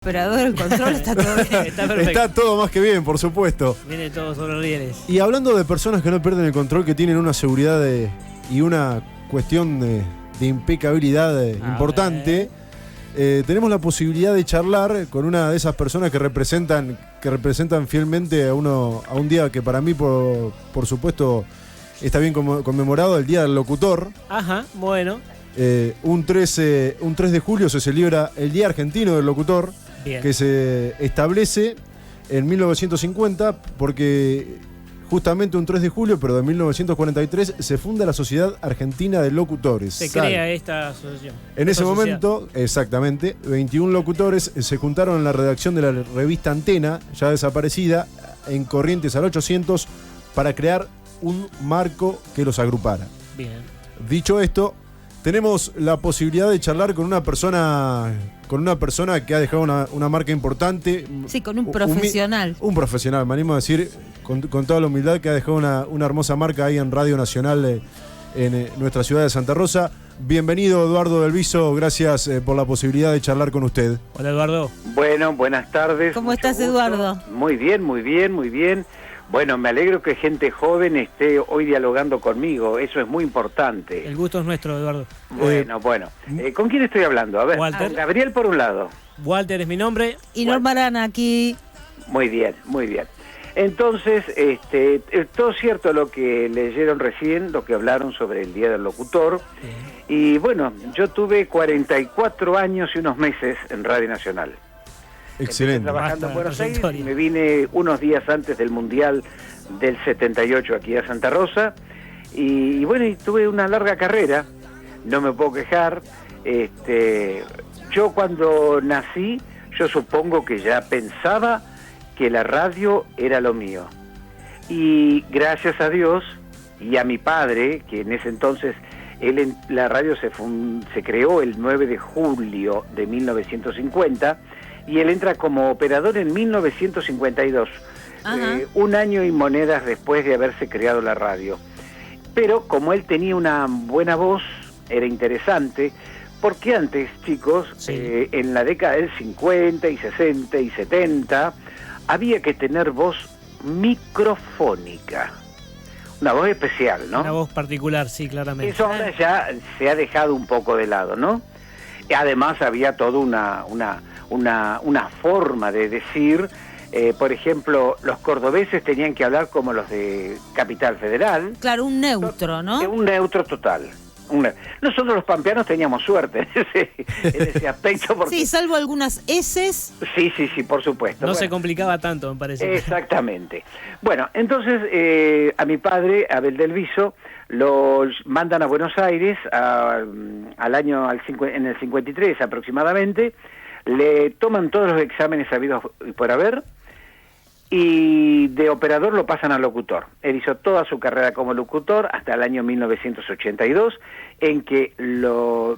Operador, el control, está todo bien. Está perfecto. Está todo más que bien, por supuesto. Viene todo sobre rieles. Y hablando de personas que no pierden el control, que tienen una seguridad y una cuestión de impecabilidad importante, tenemos la posibilidad de charlar con una de esas personas que representan fielmente a un día que para mí, por supuesto, está bien conmemorado, el Día del Locutor. Ajá, bueno. Un 3 de julio se celebra el Día Argentino del Locutor. Bien. Que se establece en 1950 porque justamente un 3 de julio, pero de 1943, se funda la Sociedad Argentina de Locutores. Se crea esta asociación. En ese momento, exactamente, 21 locutores se juntaron en la redacción de la revista Antena, ya desaparecida, en Corrientes al 800, para crear un marco que los agrupara. Bien. Dicho esto, tenemos la posibilidad de charlar con una persona que ha dejado una marca importante. Sí, con un profesional. Un profesional, me animo a decir, con toda la humildad, que ha dejado una hermosa marca ahí en Radio Nacional en nuestra ciudad de Santa Rosa. Bienvenido, Eduardo Del Viso, gracias por la posibilidad de charlar con usted. Hola, Eduardo. Bueno, buenas tardes. ¿Cómo estás, Eduardo? Muy bien, muy bien, muy bien. Bueno, me alegro que gente joven esté hoy dialogando conmigo, eso es muy importante. El gusto es nuestro, Eduardo. Bueno. ¿Con quién estoy hablando? A ver, Walter. Con Gabriel por un lado. Walter es mi nombre. Y Norma Arana aquí. Muy bien, muy bien. Entonces, todo cierto lo que leyeron recién, lo que hablaron sobre el Día del Locutor. Y bueno, yo tuve 44 años y unos meses en Radio Nacional. Excelente. Empecé trabajando en Buenos Aires trayectoria. y me vine unos días antes del Mundial del 78 aquí a Santa Rosa. Y bueno, y tuve una larga carrera, no me puedo quejar. Yo cuando nací, yo supongo que ya pensaba que la radio era lo mío. Y gracias a Dios y a mi padre, que en ese entonces, la radio se creó el 9 de julio de 1950, y él entra como operador en 1952, un año y monedas después de haberse creado la radio. Pero como él tenía una buena voz, era interesante, porque antes, chicos, en la década del 50 y 60 y 70, había que tener voz microfónica. Una voz especial, ¿no? Una voz particular, sí, claramente. Eso ahora ya se ha dejado un poco de lado, ¿no? Y además había toda una forma de decir, por ejemplo, los cordobeses tenían que hablar como los de Capital Federal. Claro, un neutro, ¿no? Un neutro total. Nosotros los pampeanos teníamos suerte en ese aspecto. Porque... Sí, salvo algunas eses. Sí, por supuesto. No se complicaba tanto, me parece. Exactamente. Bueno, entonces a mi padre, Abel Del Viso, lo mandan a Buenos Aires en el 53 aproximadamente, le toman todos los exámenes habidos por haber, y de operador lo pasan a locutor. Él hizo toda su carrera como locutor hasta el año 1982, en que lo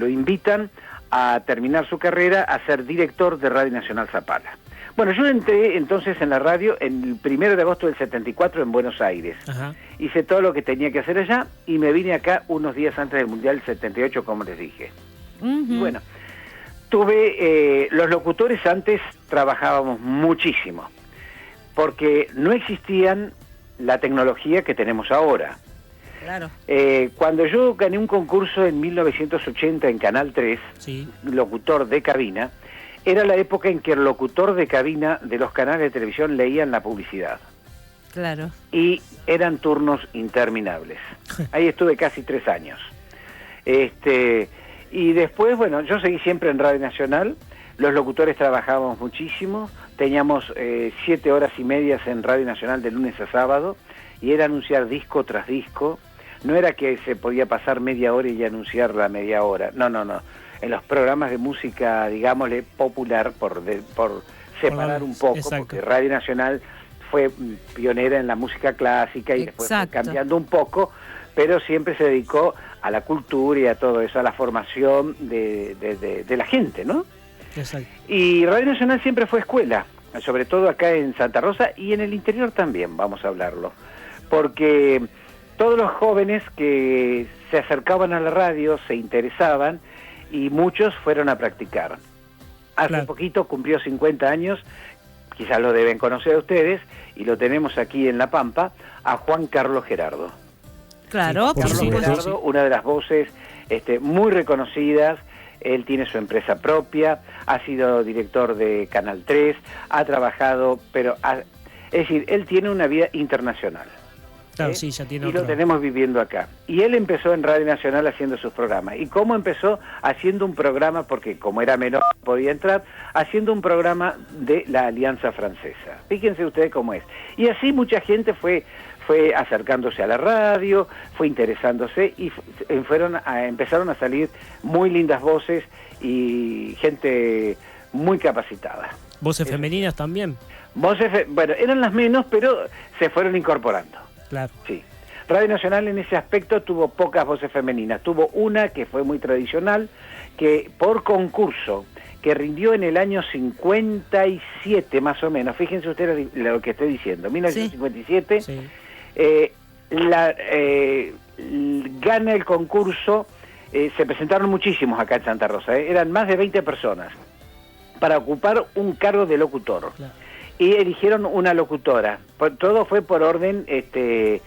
invitan a terminar su carrera a ser director de Radio Nacional Zapala. Bueno, yo entré entonces en la radio el 1 de agosto del 74 en Buenos Aires. Ajá. Hice todo lo que tenía que hacer allá y me vine acá unos días antes del Mundial del 78, como les dije. Y bueno, los locutores antes trabajábamos muchísimo, porque no existían la tecnología que tenemos ahora. Claro. Cuando yo gané un concurso en 1980 en Canal 3, locutor de cabina, era la época en que el locutor de cabina de los canales de televisión leían la publicidad. Claro. Y eran turnos interminables. Ahí estuve casi 3 años. Y después, bueno, yo seguí siempre en Radio Nacional. Los locutores trabajábamos muchísimo. Teníamos 7 horas y medias en Radio Nacional de lunes a sábado. Y era anunciar disco tras disco. No era que se podía pasar media hora y anunciar la media hora. No. En los programas de música, digámosle, popular, por separar un poco, exacto. Porque Radio Nacional fue pionera en la música clásica y después fue cambiando un poco, pero siempre se dedicó a la cultura y a todo eso, a la formación de la gente, ¿no? Exacto. Y Radio Nacional siempre fue escuela, sobre todo acá en Santa Rosa y en el interior también, vamos a hablarlo, porque todos los jóvenes que se acercaban a la radio se interesaban y muchos fueron a practicar. Hace Claro. poquito cumplió 50 años, quizás lo deben conocer a ustedes, y lo tenemos aquí en La Pampa, a Juan Carlos Gerardo. Claro, Sí, por Carlos supuesto. Gerardo, una de las voces muy reconocidas. Él tiene su empresa propia, ha sido director de Canal 3, ha trabajado, es decir, él tiene una vida internacional. Claro, sí, ya tiene Y otro. lo tenemos viviendo acá. Y él empezó en Radio Nacional haciendo sus programas. ¿Y cómo empezó? Haciendo un programa, porque como era menor no podía entrar, haciendo un programa de la Alianza Francesa. Fíjense ustedes cómo es. Y así mucha gente fue acercándose a la radio, fue interesándose y empezaron a salir muy lindas voces y gente muy capacitada. ¿Voces femeninas también? Voces, bueno, eran las menos, pero se fueron incorporando. Claro. Sí. Radio Nacional en ese aspecto tuvo pocas voces femeninas. Tuvo una que fue muy tradicional, que por concurso, que rindió en el año 57 más o menos. Fíjense ustedes lo que estoy diciendo. 1957, Sí. Gana el concurso. Se presentaron muchísimos acá en Santa Rosa. Eran más de 20 personas para ocupar un cargo de locutor. Claro. Y eligieron una locutora. Todo fue por orden de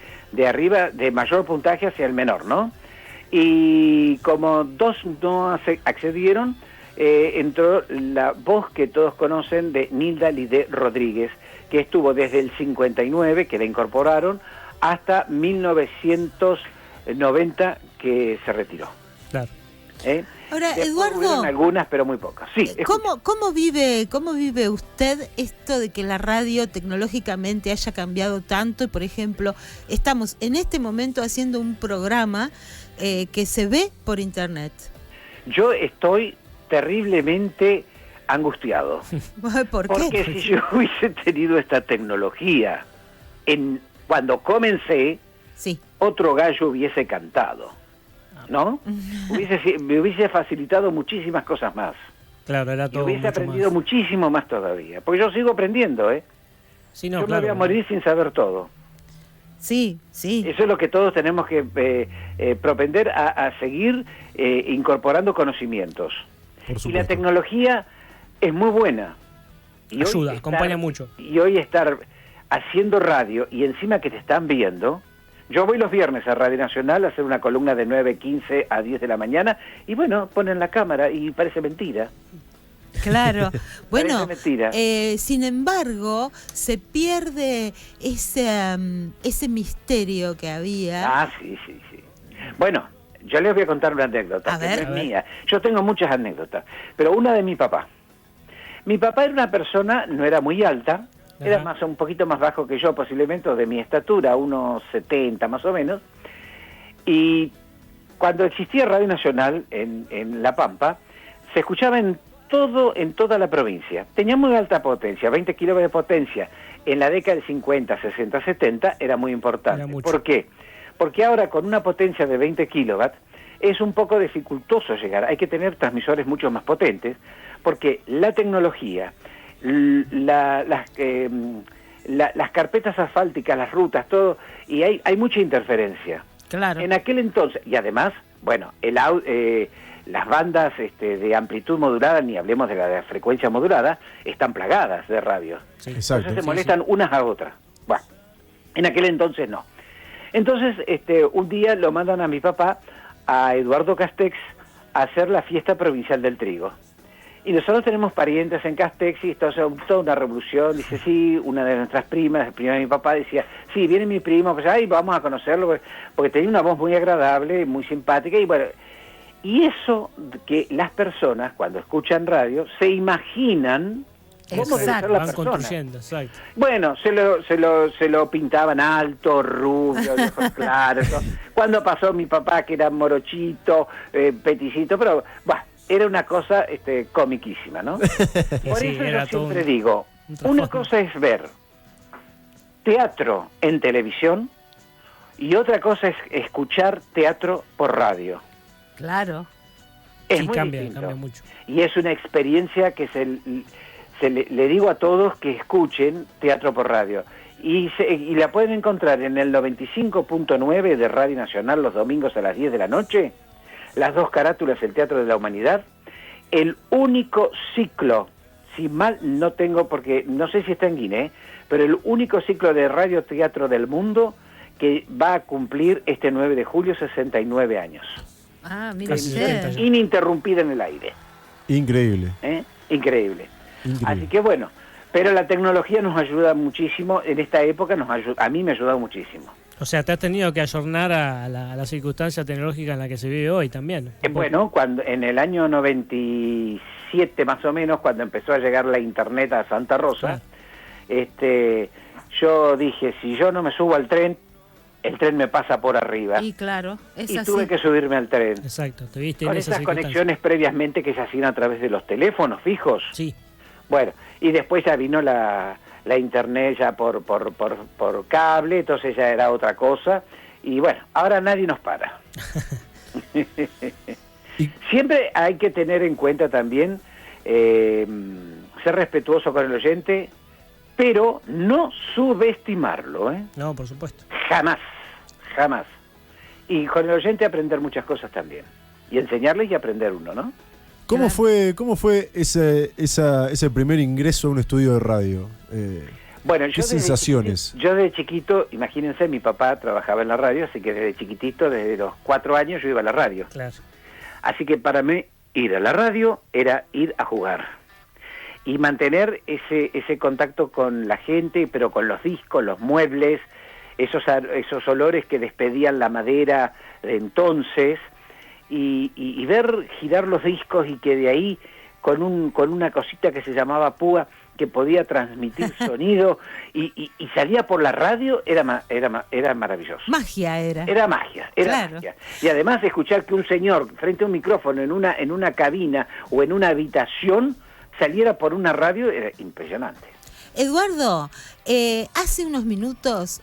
arriba, de mayor puntaje hacia el menor, ¿no? Y como dos no accedieron, entró la voz que todos conocen de Nilda Lidé Rodríguez, que estuvo desde el 59, que la incorporaron, hasta 1990, que se retiró. Claro. Ahora, Después Eduardo, hubieron algunas, pero muy pocas. Sí, ¿cómo vive usted esto de que la radio tecnológicamente haya cambiado tanto? Y, por ejemplo, estamos en este momento haciendo un programa que se ve por internet. Yo estoy terriblemente angustiado. ¿Por Porque qué? si yo hubiese tenido esta tecnología cuando comencé, Sí. otro gallo hubiese cantado, ¿no? Me hubiese facilitado muchísimas cosas más. Claro, era Y todo hubiese mucho aprendido más. muchísimo más todavía. Porque yo sigo aprendiendo, ¿eh? Sí, no, Yo claro. me voy a morir sin saber todo. Sí, sí. Eso es lo que todos tenemos que propender a seguir incorporando conocimientos. Por Y la supuesto. tecnología es muy buena. Y hoy Ayuda, acompaña mucho. Y hoy estar haciendo radio y encima que te están viendo. Yo voy los viernes a Radio Nacional a hacer una columna de 9:15 a 10 de la mañana y bueno, ponen la cámara y parece mentira. Claro. Bueno, Parece mentira. sin embargo, se pierde ese misterio que había. Ah, sí. Bueno, yo les voy a contar una anécdota, A que ver. no es mía. Yo tengo muchas anécdotas, pero una de mi papá. Mi papá era una persona, no era muy alta, era Ajá. un poquito más bajo que yo, posiblemente, o de mi estatura, unos 70 más o menos. Y cuando existía Radio Nacional en La Pampa, se escuchaba en toda la provincia. Tenía muy alta potencia, 20 kilovatios de potencia. En la década del 50, 60, 70 era muy importante. Era mucho. ¿Por qué? Porque ahora con una potencia de 20 kilowatts es un poco dificultoso llegar. Hay que tener transmisores mucho más potentes porque la tecnología, las carpetas asfálticas, las rutas, todo, y hay mucha interferencia. Claro. En aquel entonces, y además, bueno, las bandas de amplitud modulada, ni hablemos de la frecuencia modulada, están plagadas de radio. Sí. Exacto. Entonces se Sí, molestan unas a otras. Bueno, en aquel entonces no. Entonces, un día lo mandan a mi papá, a Eduardo Castex, a hacer la fiesta provincial del trigo. Y nosotros tenemos parientes en Castex y esto es toda una revolución. Dice, sí, una de nuestras primas, la prima de mi papá, decía, sí, viene mi primo, pues ay, vamos a conocerlo, porque tenía una voz muy agradable, muy simpática, y bueno, y eso que las personas, cuando escuchan radio, se imaginan cómo debe ser la Van persona. construyendo, exacto. Bueno, se lo pintaban alto, rubio, de ojos claros. ¿No? Cuando pasó mi papá, que era morochito, peticito, pero bueno, era una cosa comiquísima, ¿no? Por Sí, eso era yo todo siempre digo, un trasfondo. una cosa es ver teatro en televisión y otra cosa es escuchar teatro por radio. Claro. Es Sí, muy cambia distinto. mucho. Y es una experiencia que le digo a todos que escuchen teatro por radio. Y la pueden encontrar en el 95.9 de Radio Nacional los domingos a las 10 de la noche. Las dos carátulas, el Teatro de la Humanidad. El único ciclo si mal no tengo, porque no sé si está en Guinea, pero el único ciclo de radioteatro del mundo que va a cumplir este 9 de julio 69 años. Ah, mire Casi usted. 70 ya. Ininterrumpida en el aire. Increíble. Increíble. Increíble. Así que bueno, pero la tecnología nos ayuda muchísimo, en esta época a mí me ha ayudado muchísimo. O sea, te has tenido que ayornar a la circunstancia tecnológica en la que se vive hoy también. Bueno, cuando en el año 97 más o menos, cuando empezó a llegar la internet a Santa Rosa, yo dije, si yo no me subo al tren, el tren me pasa por arriba. Y claro, es Y así. tuve que subirme al tren. Exacto, te viste Con en esa esas circunstancia. conexiones previamente que se hacían a través de los teléfonos fijos. Sí, Bueno, y después ya vino la internet ya por cable, entonces ya era otra cosa. Y bueno, ahora nadie nos para. Siempre hay que tener en cuenta también ser respetuoso con el oyente, pero no subestimarlo, ¿eh? no, por supuesto. Jamás, jamás. Y con el oyente aprender muchas cosas también. Y enseñarles y aprender uno, ¿no? ¿Cómo Claro. fue ese primer ingreso a un estudio de radio? Bueno, ¿Qué sensaciones? Yo de chiquito, imagínense, mi papá trabajaba en la radio, así que desde chiquitito, desde los 4 años, yo iba a la radio. Claro. Así que para mí ir a la radio era ir a jugar. Y mantener ese contacto con la gente, pero con los discos, los muebles, esos olores que despedían la madera de entonces, y ver girar los discos y que de ahí, con una cosita que se llamaba púa, que podía transmitir sonido y salía por la radio, era maravilloso. Magia era. Era magia, Claro. magia. Y además de escuchar que un señor frente a un micrófono en una cabina o en una habitación saliera por una radio, era impresionante. Eduardo, hace unos minutos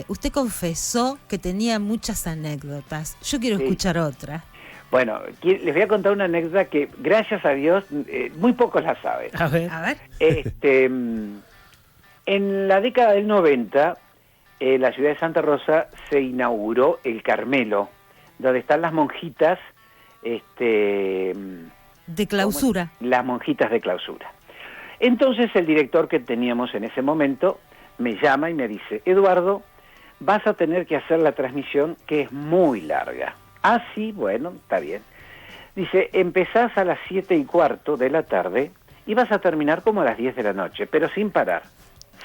usted confesó que tenía muchas anécdotas. Yo quiero Sí. escuchar otra. Bueno, les voy a contar una anécdota que, gracias a Dios, muy pocos la saben. A ver. A ver. En la década del 90, en la ciudad de Santa Rosa se inauguró el Carmelo, donde están las monjitas, De clausura. las monjitas de clausura. Entonces el director que teníamos en ese momento me llama y me dice, Eduardo, vas a tener que hacer la transmisión que es muy larga. Ah, sí, bueno, está bien. Dice, empezás a las 7:15 de la tarde y vas a terminar como a las 10 de la noche, pero sin parar.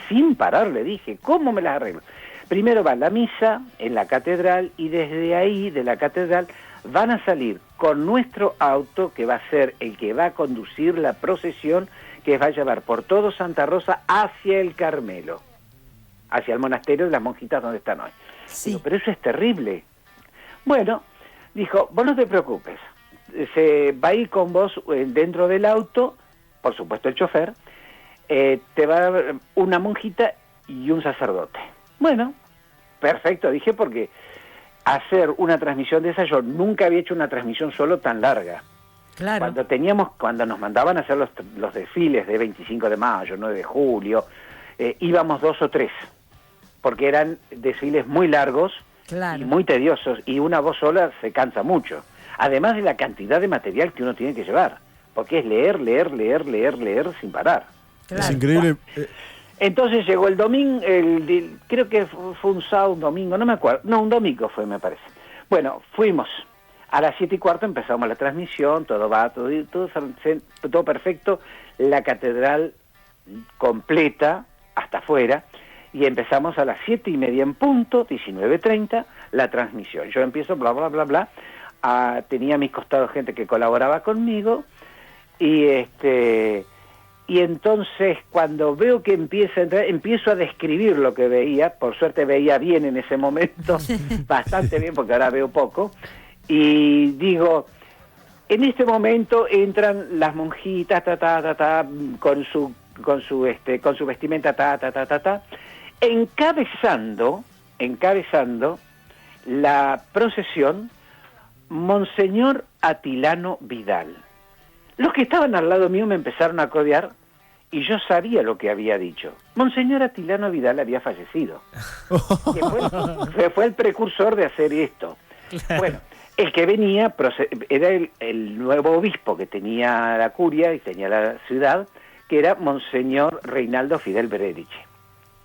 Sin parar, le dije, ¿cómo me las arreglo? Primero va la misa en la catedral y desde ahí, de la catedral, van a salir con nuestro auto, que va a ser el que va a conducir la procesión, que va a llevar por todo Santa Rosa hacia el Carmelo, hacia el monasterio de las monjitas donde están hoy. Sí. Digo, pero eso es terrible. Bueno, dijo, vos no te preocupes, se va a ir con vos dentro del auto, por supuesto el chofer, te va a dar una monjita y un sacerdote. Bueno, perfecto, dije, porque hacer una transmisión de esa, yo nunca había hecho una transmisión solo tan larga. Claro. Cuando nos mandaban a hacer los desfiles de 25 de mayo, 9 de julio, íbamos 2 o 3, porque eran desfiles muy largos, Claro. y muy tediosos, y una voz sola se cansa mucho. Además de la cantidad de material que uno tiene que llevar, porque es leer sin parar. Claro. Es increíble. Entonces llegó el domingo, creo que fue un sábado, un domingo, no me acuerdo, no, un domingo fue, me parece. Bueno, fuimos, a las 7:15 empezamos la transmisión, todo perfecto, la catedral completa, hasta afuera, y empezamos a las 7:30 en punto, 19:30, la transmisión. Yo empiezo, bla, bla, bla, bla, tenía a mis costados gente que colaboraba conmigo, y entonces cuando veo que empieza a entrar, empiezo a describir lo que veía, por suerte veía bien en ese momento, bastante bien porque ahora veo poco, y digo, en este momento entran las monjitas, con su vestimenta, encabezando la procesión, Monseñor Atilano Vidal. Los que estaban al lado mío me empezaron a codear y yo sabía lo que había dicho. Monseñor Atilano Vidal había fallecido. Que fue el precursor de hacer esto. Claro. Bueno, el que venía era el nuevo obispo que tenía la curia y tenía la ciudad, que era Monseñor Reinaldo Fidel Berediche.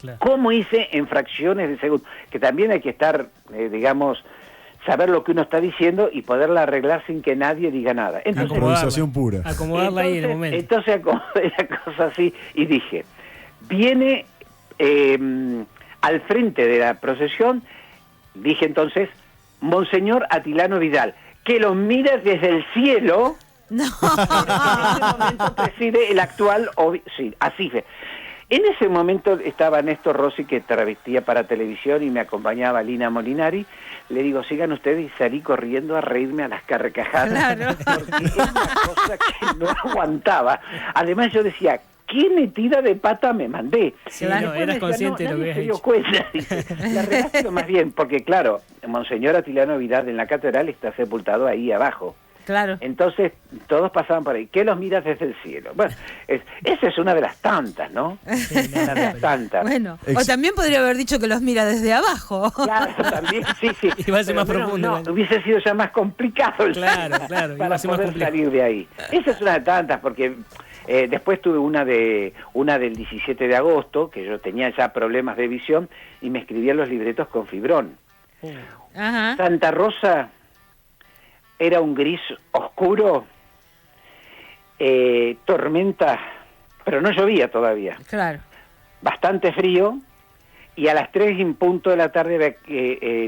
Claro. ¿Cómo hice en fracciones de segundo? Que también hay que estar, digamos, saber lo que uno está diciendo y poderla arreglar sin que nadie diga nada. Entonces, improvisación pura. Acomodarla ahí en el momento. Entonces acomodé la cosa así y dije, viene al frente de la procesión, dije entonces, Monseñor Atilano Vidal, que los mira desde el cielo. No. En ese momento preside el actual, sí, así fue. En ese momento estaba Néstor Rossi, que travestía para televisión, y me acompañaba Lina Molinari. Le digo, sigan ustedes, y salí corriendo a reírme a las carcajadas. Claro. Porque era una cosa que no aguantaba. Además yo decía, ¿qué metida de pata me mandé? Sí, Claro. no, eras consciente de lo que nadie habías se dio hecho. cuenta. Dice, la arreglaste lo más bien, porque claro, Monseñor Atilano Vidal en la catedral está sepultado ahí abajo. Claro. Entonces, todos pasaban por ahí. ¿Qué los miras desde el cielo? Bueno, esa es una de las tantas, ¿no? Sí, Una de las tantas. Bueno, o también podría haber dicho que los mira desde abajo. Claro, también, sí. Iba a ser más Pero profundo. No, hubiese sido ya más complicado el Claro, claro, iba para a ser más poder complejo. salir de ahí. Esa es una de tantas, porque después tuve una del 17 de agosto, que yo tenía ya problemas de visión, y me escribía los libretos con fibrón. Ajá. Santa Rosa era un gris oscuro, tormenta, pero no llovía todavía, Claro. bastante frío, y a las 3 en punto de la tarde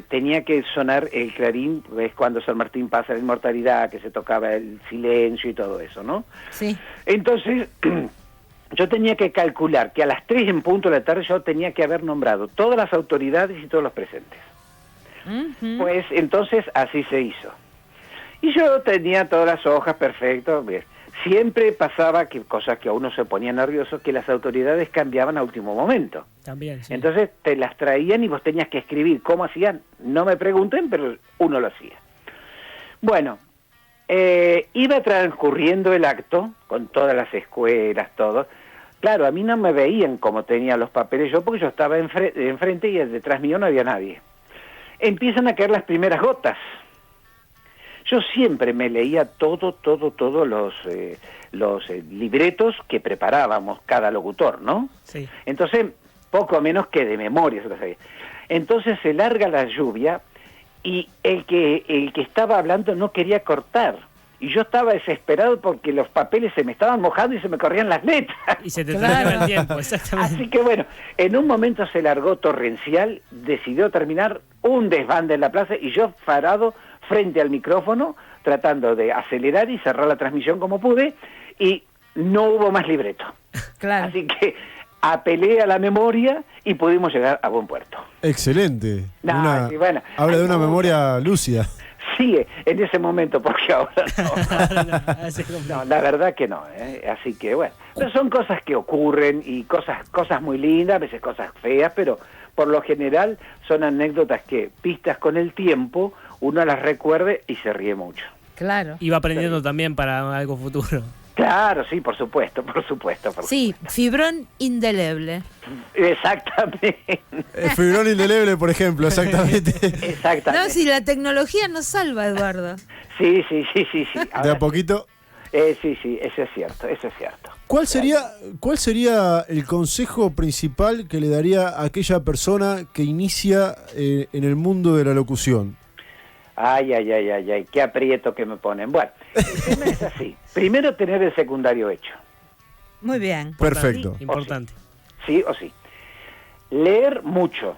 tenía que sonar el clarín, es cuando San Martín pasa la inmortalidad, que se tocaba el silencio y todo eso, ¿no? Sí. Entonces, yo tenía que calcular que a las 3 en punto de la tarde yo tenía que haber nombrado todas las autoridades y todos los presentes. Ujú. Pues entonces así se hizo. Y yo tenía todas las hojas, perfecto. Bien. Siempre pasaba que cosas que a uno se ponía nervioso, que las autoridades cambiaban a último momento. También, sí. Entonces te las traían y vos tenías que escribir. ¿Cómo hacían? No me pregunten, pero uno lo hacía. Bueno, iba transcurriendo el acto, con todas las escuelas, todo. Claro, a mí no me veían como tenía los papeles yo, porque yo estaba enfrente y detrás mío no había nadie. Empiezan a caer las primeras gotas. Yo siempre me leía todos los libretos que preparábamos cada locutor, ¿no? Sí. Entonces, poco menos que de memoria se lo sabía. Entonces se larga la lluvia y el que estaba hablando no quería cortar. Y yo estaba desesperado porque los papeles se me estaban mojando y se me corrían las letras. Y se te Claro. terminaba el tiempo, exactamente. Así que bueno, en un momento se largó torrencial, decidió terminar un desbande en la plaza y yo parado frente al micrófono tratando de acelerar y cerrar la transmisión como pude y no hubo más libreto. Claro. Así que apelé a la memoria y pudimos llegar a buen puerto. Excelente. No, sí, bueno. Habla de Ay, una no. memoria lúcida. Sí, en ese momento, porque ahora no. Así es complejo. No, la verdad que no, así que bueno, pero son cosas que ocurren y cosas muy lindas, a veces cosas feas, pero por lo general son anécdotas que, vistas con el tiempo, uno las recuerde y se ríe mucho. Claro. Iba aprendiendo también para algo futuro. Claro, sí, por supuesto, por supuesto. Sí, fibrón indeleble. Exactamente, Fibrón indeleble, por ejemplo, exactamente. exactamente. No, si la tecnología nos salva, Eduardo. Sí. De Ahora, a poquito. sí, eso es cierto. ¿Cuál sería el consejo principal que le daría a aquella persona que inicia en el mundo de la locución? Ay, qué aprieto que me ponen. Bueno, el tema es así. Primero tener el secundario hecho. Muy bien. Perfecto. Importante. Sí o sí. Leer mucho.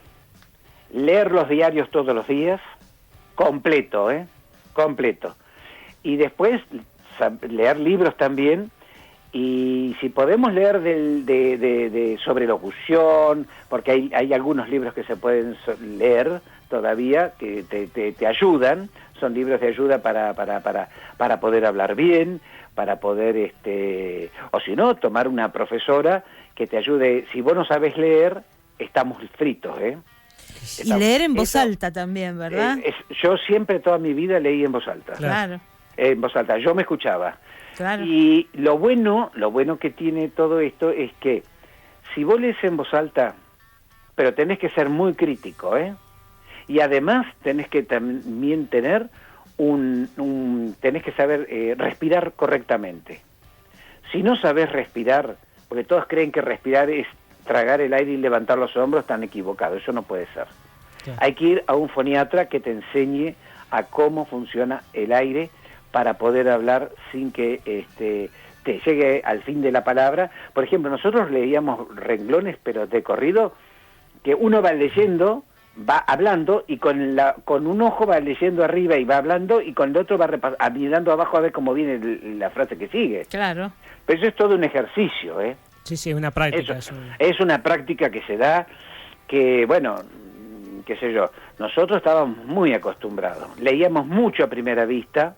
Leer los diarios todos los días. Completo, completo. Y después leer libros también. Y si podemos leer sobre locución, porque hay algunos libros que se pueden leer todavía que te ayudan, son libros de ayuda para poder hablar bien, para poder, o si no, tomar una profesora que te ayude. Si vos no sabes leer, estamos fritos, Y leer en voz Eso, alta también, ¿verdad? Yo siempre, toda mi vida, leí en voz alta. Claro, En voz alta, yo me escuchaba. claro. Y lo bueno que tiene todo esto es que si vos lees en voz alta, pero tenés que ser muy crítico, y además tenés que también tener tenés que saber respirar correctamente. Si no sabés respirar, porque todos creen que respirar es tragar el aire y levantar los hombros, están equivocados, eso no puede ser. Claro. Hay que ir a un foniatra que te enseñe a cómo funciona el aire para poder hablar sin que te llegue al fin de la palabra. Por ejemplo, nosotros leíamos renglones, pero de corrido, que uno va leyendo, va hablando, y con un ojo va leyendo arriba y va hablando, y con el otro va mirando abajo a ver cómo viene la frase que sigue. Claro. Pero eso es todo un ejercicio, ¿eh? Sí, sí, es una práctica. Es una práctica que se da, que, bueno, qué sé yo, nosotros estábamos muy acostumbrados. Leíamos mucho a primera vista,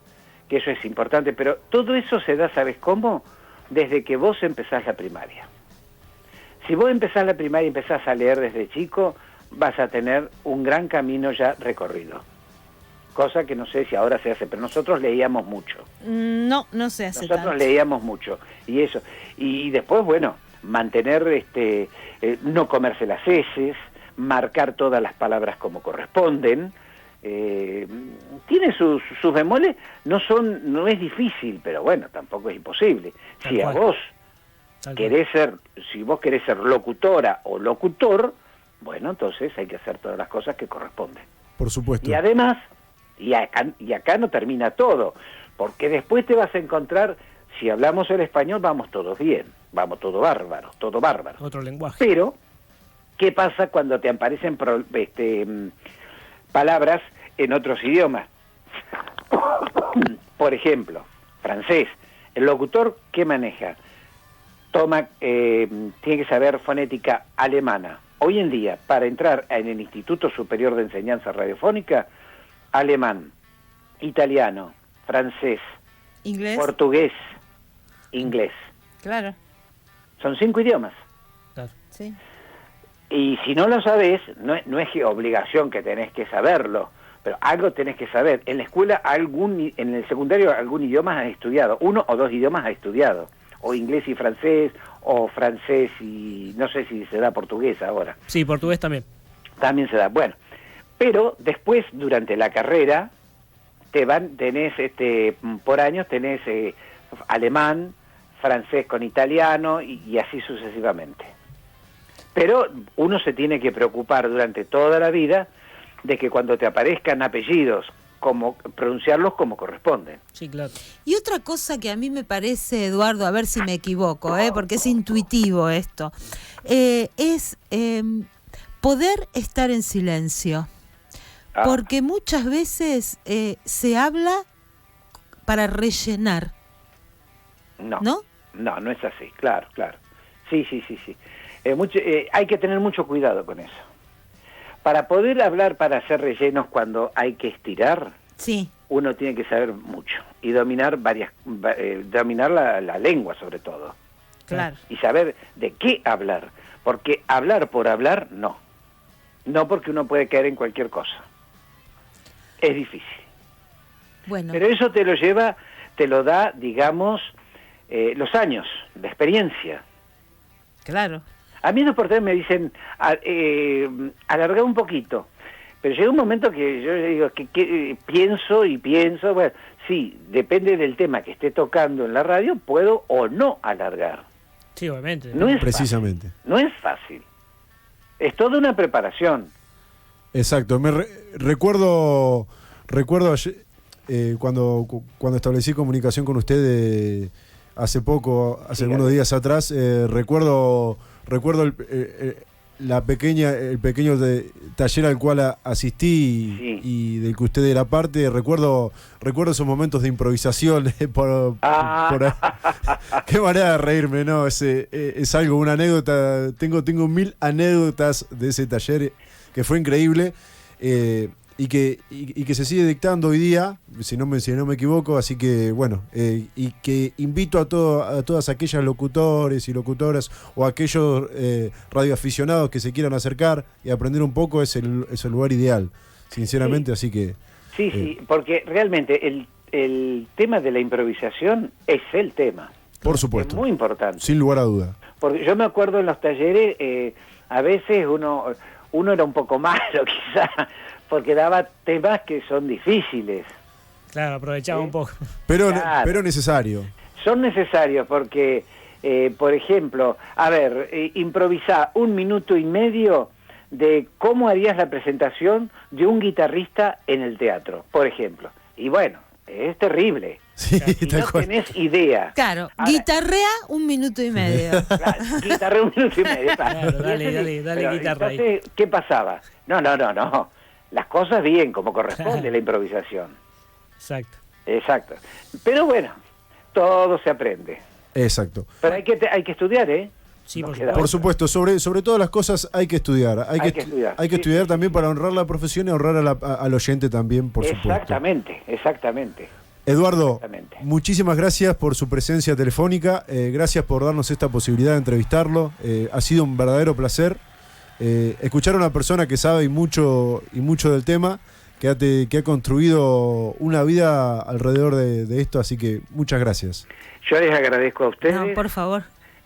que eso es importante, pero todo eso se da, ¿sabes cómo? Desde que vos empezás la primaria. Si vos empezás la primaria y empezás a leer desde chico, vas a tener un gran camino ya recorrido. Cosa que no sé si ahora se hace, pero nosotros leíamos mucho. No se hace Nosotros tanto. leíamos mucho, y eso. Y después, bueno, mantener, no comerse las heces, marcar todas las palabras como corresponden. Tiene sus bemoles, no es difícil, pero bueno, tampoco es imposible. Tal Si a cual. vos Tal si vos querés ser locutora o locutor, bueno, entonces hay que hacer todas las cosas que corresponden. Por supuesto. Y además, y acá no termina todo, porque después te vas a encontrar, si hablamos el español, vamos todos bien, vamos todo bárbaro. Otro lenguaje. Pero, ¿qué pasa cuando te aparecen palabras en otros idiomas? Por ejemplo, francés. El locutor, ¿qué maneja? Tiene que saber fonética alemana. Hoy en día, para entrar en el Instituto Superior de Enseñanza Radiofónica, alemán, italiano, francés, Inglés. portugués, inglés. Claro. Son 5 idiomas. Claro. Sí. Y si no lo sabés, no es que obligación que tenés que saberlo, pero algo tenés que saber. En la escuela, en el secundario, algún idioma has estudiado, 1 o 2 idiomas has estudiado, o inglés y francés, o francés y no sé si se da portugués ahora. Sí, portugués también. También se da, bueno. Pero después, durante la carrera, tenés por años, tenés alemán, francés con italiano y así sucesivamente. Pero uno se tiene que preocupar durante toda la vida de que cuando te aparezcan apellidos, pronunciarlos como corresponden. Sí, claro. Y otra cosa que a mí me parece, Eduardo, a ver si me equivoco, porque es intuitivo esto, es poder estar en silencio. Porque muchas veces se habla para rellenar. No, ¿no? No es así, claro. Sí. Hay que tener mucho cuidado con eso. Para poder hablar, para hacer rellenos cuando hay que estirar, Sí. uno tiene que saber mucho y dominar dominar la lengua sobre todo. Claro. Y saber de qué hablar, porque hablar por hablar, no, porque uno puede caer en cualquier cosa. Es difícil. Bueno. Pero eso te lo da, digamos, los años de experiencia. Claro. A mí los porteros me dicen, alarga un poquito, pero llega un momento que yo digo, que pienso, bueno, sí, depende del tema que esté tocando en la radio, puedo o no alargar. Sí, obviamente. No es Precisamente. fácil, no es fácil. Es toda una preparación. Exacto. Recuerdo ayer, cuando establecí comunicación con usted hace poco, hace algunos días atrás, recuerdo el pequeño taller al cual asistí y del que usted era parte. Recuerdo esos momentos de improvisación por qué manera de reírme, ¿no? Es algo, una anécdota. Tengo 1000 anécdotas de ese taller que fue increíble. Y que se sigue dictando hoy día, si no me equivoco, así que bueno, y que invito a todas aquellas locutores y locutoras o aquellos radioaficionados que se quieran acercar y aprender un poco, es el lugar ideal, sinceramente, así que... Sí, porque realmente el tema de la improvisación es el tema. Por supuesto. Es muy importante. Sin lugar a duda. Porque yo me acuerdo en los talleres, a veces uno era un poco malo quizá, porque daba temas que son difíciles. Claro, aprovechaba un poco. Pero necesario. Son necesarios porque por ejemplo, a ver, improvisá 1 minuto y medio de cómo harías la presentación de un guitarrista en el teatro, por ejemplo. Y bueno, es terrible. Sí, Y tal no cual. tenés idea. Claro, Ahora, guitarrea 1 minuto y medio. claro, guitarré 1 minuto y medio. Claro, dale, Y ese- dale pero guitarra ahí. entonces, ¿qué pasaba? No. Las cosas bien, como corresponde Claro. la improvisación. Exacto. Exacto. Pero bueno, todo se aprende. Exacto. Pero hay que estudiar, ¿eh? Sí, No por queda Por supuesto. supuesto, sobre todas las cosas hay que estudiar. Hay que estudiar. Hay que Sí, estudiar sí, también sí. para honrar la profesión y honrar al oyente también, por supuesto. Exactamente. Eduardo, Exactamente. muchísimas gracias por su presencia telefónica. Gracias por darnos esta posibilidad de entrevistarlo. Ha sido un verdadero placer escuchar a una persona que sabe y mucho del tema, que ha construido una vida alrededor de esto. Así que muchas gracias. Yo les agradezco a ustedes No, por favor.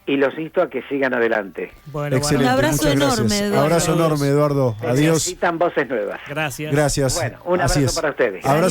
y los insto a que sigan adelante. Bueno, Excelente, Un abrazo muchas enorme, gracias. Eduardo. Abrazo enorme, Eduardo. Adiós. Necesitan voces nuevas. Gracias. Gracias. Bueno, un Así abrazo es. para ustedes. Abrazo.